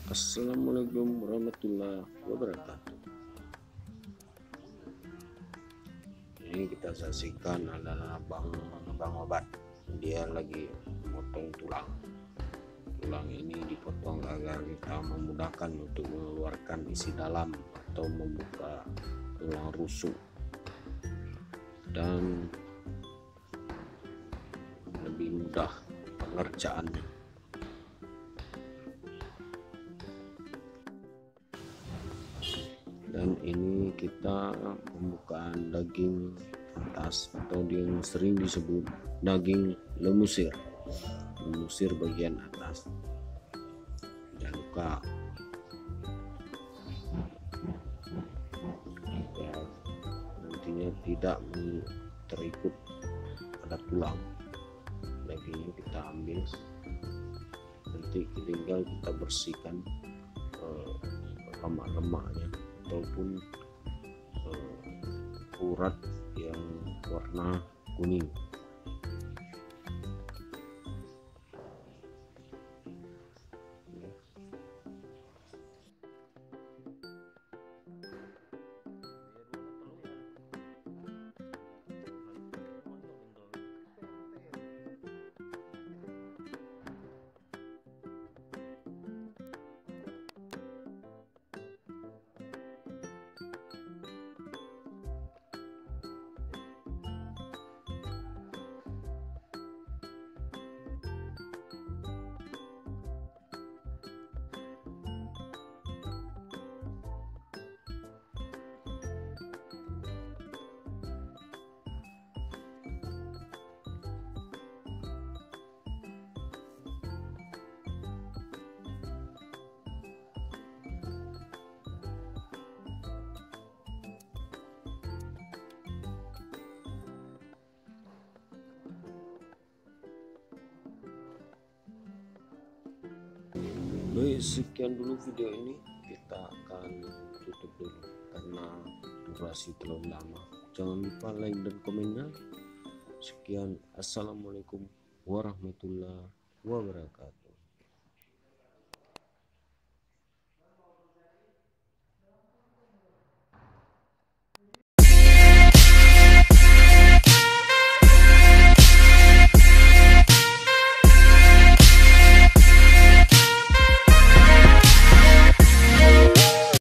Assalamualaikum warahmatullahi wabarakatuh. Ini kita saksikan adalah bang obat. Dia lagi memotong tulang. Tulang ini dipotong agar kita memudahkan untuk mengeluarkan isi dalam atau membuka tulang rusuk dan lebih mudah pengerjaannya. Dan ini kita pembukaan daging atas atau yang sering disebut daging lemusir bagian atas. Jangan luka ya, nantinya tidak terikut pada tulang. Dagingnya kita ambil, nanti tinggal kita bersihkan lemak-lemaknya ataupun urat yang warna kuning. Baik, sekian dulu video ini. Kita akan tutup dulu karena durasi terlalu lama. Jangan lupa like dan komennya. Sekian, assalamualaikum warahmatullahi wabarakatuh.